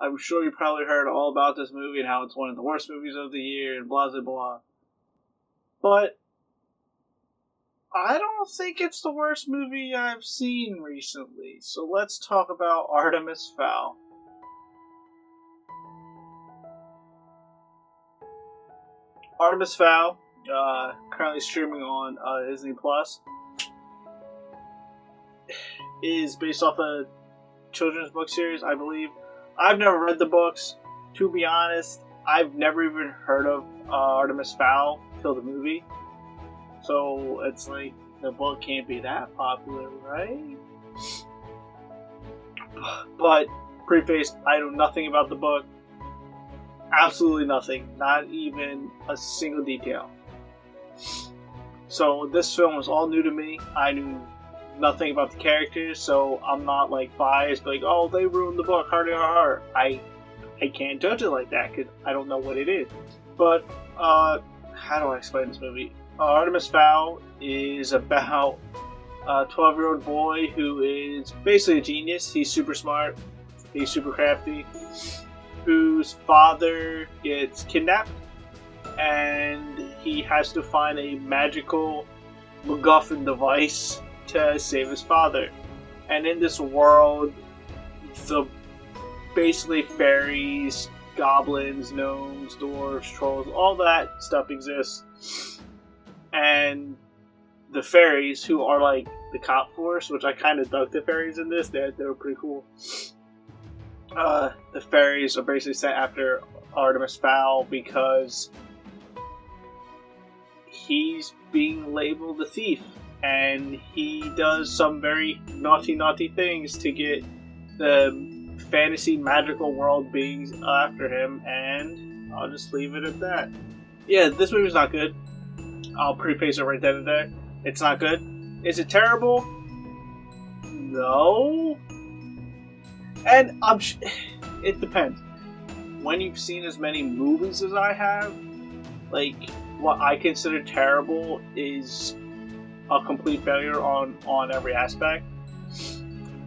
I'm sure you probably heard all about this movie and how it's one of the worst movies of the year and blah blah blah. But I don't think it's the worst movie I've seen recently. So let's talk about Artemis Fowl. Artemis Fowl, currently streaming on Disney Plus, is based off a children's book series, I believe. I've never read the books. To be honest, I've never even heard of Artemis Fowl till the movie. So it's like, the book can't be that popular, right? But, preface, I know nothing about the book. Absolutely nothing. Not even a single detail. So this film was all new to me. I knew nothing about the characters, so I'm not like biased, like, oh, they ruined the book, heart. I can't judge it like that because I don't know what it is. But how do I explain this movie? Artemis Fowl is about a 12-year-old boy who is basically a genius. He's super smart. He's super crafty. Whose father gets kidnapped, and he has to find a magical MacGuffin device to save his father. And in this world, basically fairies, goblins, gnomes, dwarves, trolls, all that stuff exists. And the fairies, who are like the cop force, which I kind of dug the fairies in this, they were pretty cool. The fairies are basically sent after Artemis Fowl because he's being labeled a thief, and he does some very naughty things to get the fantasy magical world beings after him, and I'll just leave it at that. Yeah, this movie's not good. I'll preface it right then and there. It's not good. Is it terrible? No. And it depends. When you've seen as many movies as I have, like, what I consider terrible is a complete failure on every aspect.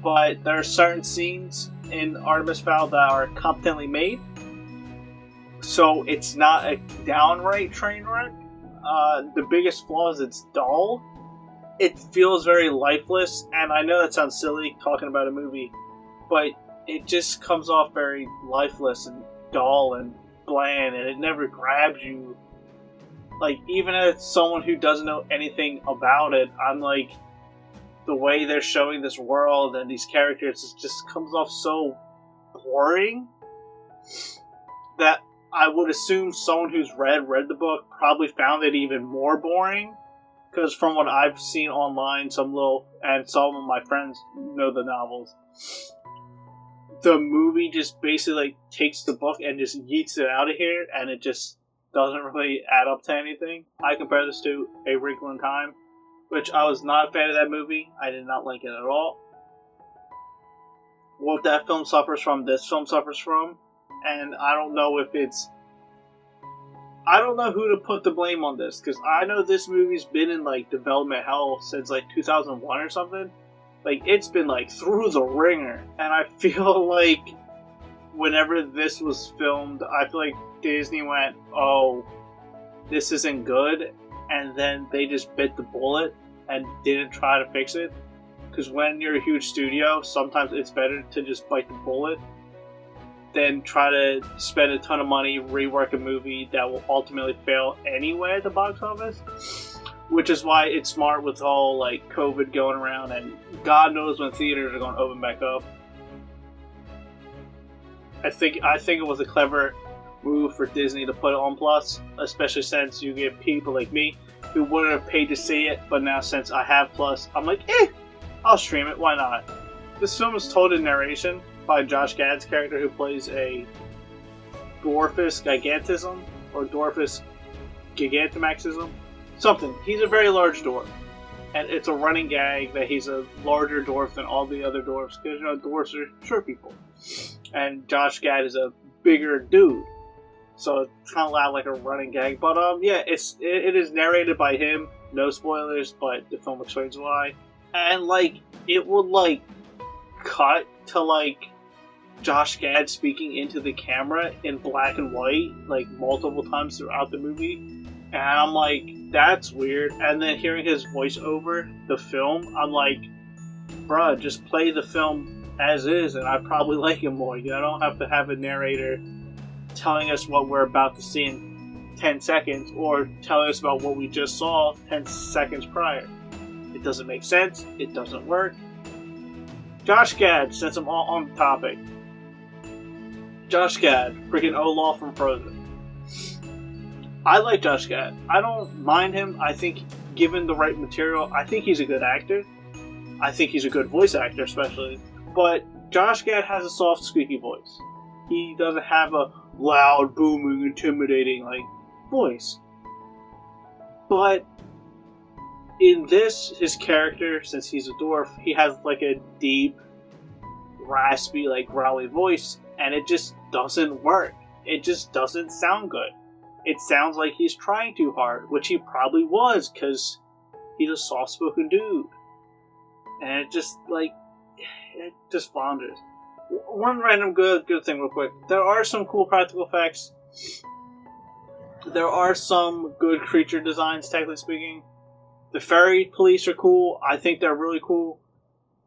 But there are certain scenes in Artemis Fowl that are competently made, so it's not a downright train wreck. The biggest flaw is it's dull. It feels very lifeless, and I know that sounds silly talking about a movie, but it just comes off very lifeless and dull and bland, and it never grabs you. Like, even as someone who doesn't know anything about it, I'm like, the way they're showing this world and these characters, it just comes off so boring that I would assume someone who's read the book probably found it even more boring. Because from what I've seen online, some of my friends know the novels, the movie just basically like takes the book and just yeets it out of here, and it just doesn't really add up to anything. I compare this to A Wrinkle in Time, which I was not a fan of that movie. I did not like it at all. What that film suffers from, this film suffers from, and I don't know who to put the blame on this, because I know this movie's been in like development hell since like 2001 or something. Like, it's been like through the ringer, and I feel like whenever this was filmed, I feel like Disney went, oh, this isn't good, and then they just bit the bullet and didn't try to fix it. Because when you're a huge studio, sometimes it's better to just bite the bullet than try to spend a ton of money, rework a movie that will ultimately fail anyway at the box office. Which is why it's smart with all like COVID going around, and God knows when theaters are going to open back up. I think it was a clever move for Disney to put it on Plus, especially since you get people like me who wouldn't have paid to see it, but now since I have Plus, I'm like, I'll stream it, why not? This film is told in narration by Josh Gad's character, who plays a Dwarfus Gigantism, or Dwarfus Gigantomaxism. Something. He's a very large dwarf. And it's a running gag that he's a larger dwarf than all the other dwarfs, because, you know, dwarfs are short people. And Josh Gad is a bigger dude. So it's kind of loud, like a running gag. But, yeah, it is narrated by him. No spoilers, but the film explains why. And, like, it would, like, cut to, like, Josh Gad speaking into the camera in black and white, like, multiple times throughout the movie. And I'm like, that's weird. And then hearing his voice over the film, I'm like, bruh, just play the film as is, and I probably like it more. You know, I don't have to have a narrator telling us what we're about to see in 10 seconds, or telling us about what we just saw 10 seconds prior. It doesn't make sense. It doesn't work. Josh Gad, since I'm all on the topic. Josh Gad, freaking Olaf from Frozen. I like Josh Gad. I don't mind him. I think, given the right material, I think he's a good actor. I think he's a good voice actor, especially. But Josh Gad has a soft, squeaky voice. He doesn't have a loud, booming, intimidating, like, voice. But in this, his character, since he's a dwarf, he has, like, a deep, raspy, like, growly voice, and it just doesn't work. It just doesn't sound good. It sounds like he's trying too hard, which he probably was, because he's a soft-spoken dude. And it just, like, it just flounders. One random good thing real quick. There are some cool practical effects. There are some good creature designs, technically speaking. The fairy police are cool. I think they're really cool.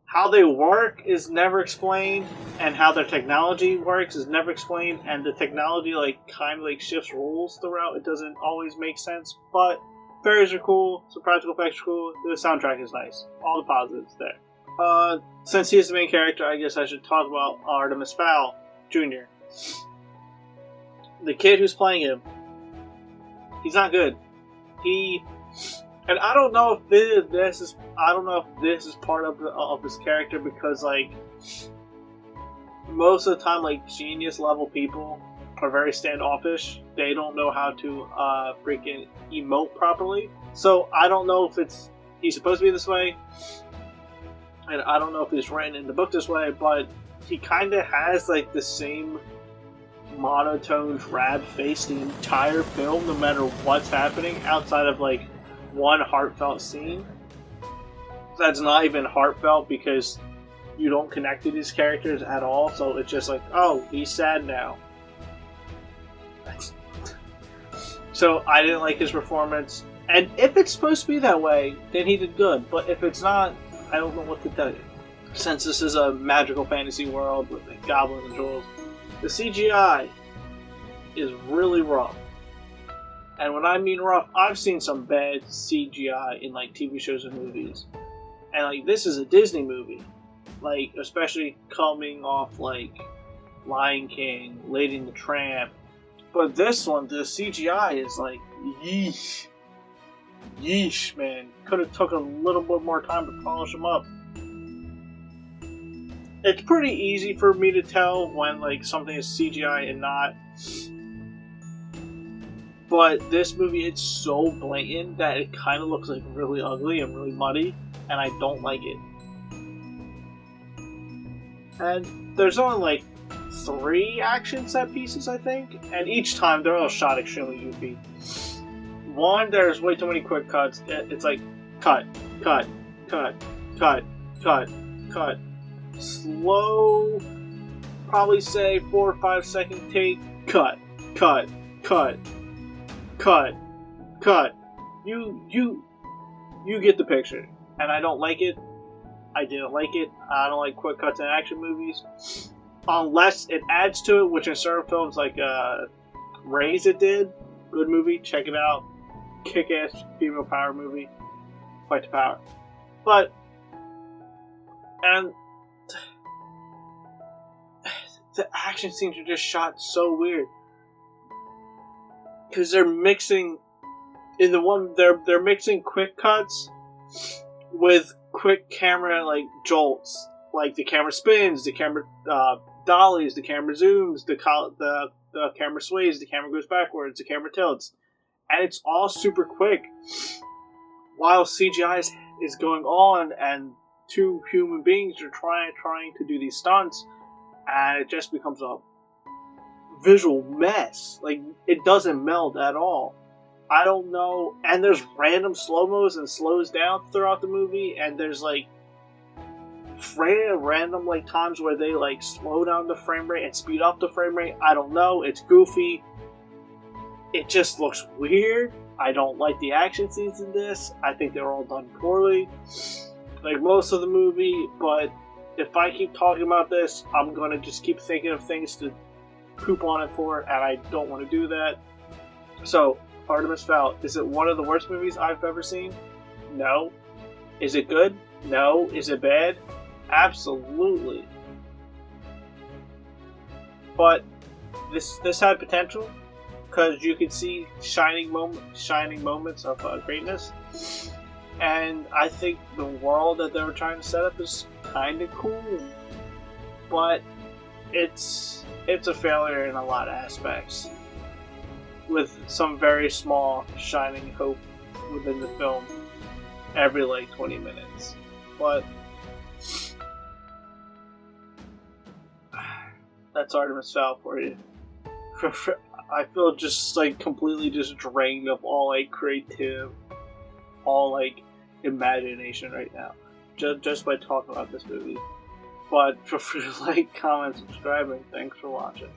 How they work is never explained, and how their technology works is never explained, and the technology, like, kind of, like, shifts rules throughout. It doesn't always make sense, but fairies are cool, some practical effects are cool, the soundtrack is nice. All the positives there. Since he's the main character, I guess I should talk about Artemis Fowl Jr. The kid who's playing him, he's not good. And I don't know if this is part of his character, because, like, most of the time, like, genius level people are very standoffish. They don't know how to freaking emote properly. So I don't know if he's supposed to be this way, and I don't know if he's written in the book this way, but he kind of has, like, the same monotone drab face the entire film, no matter what's happening, outside of, like, one heartfelt scene. That's not even heartfelt, because you don't connect to these characters at all, so it's just like, oh, he's sad now. So I didn't like his performance, and if it's supposed to be that way, then he did good, but if it's not, I don't know what to tell you. Since this is a magical fantasy world with, like, goblins and trolls, the CGI is really rough. And when I mean rough, I've seen some bad CGI in, like, TV shows and movies. And, like, this is a Disney movie. Like, especially coming off, like, Lion King, Lady and the Tramp. But this one, the CGI is, like, yeesh. Yeesh, man. Could have took a little bit more time to polish them up. It's pretty easy for me to tell when, like, something is CGI and not. But this movie, it's so blatant that it kind of looks, like, really ugly and really muddy, and I don't like it. And there's only, like, 3 action set pieces, I think, and each time they're all shot extremely goofy. One, there's way too many quick cuts. It's like, cut, cut, cut, cut, cut, cut. Slow, probably say 4 or 5 second take, cut, cut, cut. Cut. Cut. You get the picture. And I don't like it. I didn't like it. I don't like quick cuts in action movies. Unless it adds to it, which in certain films like Raise it did. Good movie. Check it out. Kick-ass female power movie. Fight to power. But, and the action scenes are just shot so weird. Because they're mixing, in the one, they're mixing quick cuts with quick camera, like, jolts. Like, the camera spins, the camera dollies, the camera zooms, the camera sways, the camera goes backwards, the camera tilts. And it's all super quick. While CGI is going on, and 2 human beings are trying to do these stunts, and it just becomes a visual mess. Like, it doesn't meld at all. I don't know. And there's random slow-mos and slows down throughout the movie, and there's, like, random like times where they like slow down the frame rate and speed up the frame rate. I don't know. It's goofy. It just looks weird. I don't like the action scenes in this. I think they're all done poorly, like most of the movie. But if I keep talking about this, I'm gonna just keep thinking of things to poop on it for, and I don't want to do that. So, Artemis Fowl, is it one of the worst movies I've ever seen? No. Is it good? No. Is it bad? Absolutely. But this had potential, because you could see shining moments of greatness, and I think the world that they were trying to set up is kind of cool, but it's a failure in a lot of aspects, with some very small shining hope within the film every like 20 minutes. But that's Artemis Fowl for you. I feel just like completely just drained of all like creative, all like imagination right now, just by talking about this movie. But feel free to like, comment, subscribe, and thanks for watching.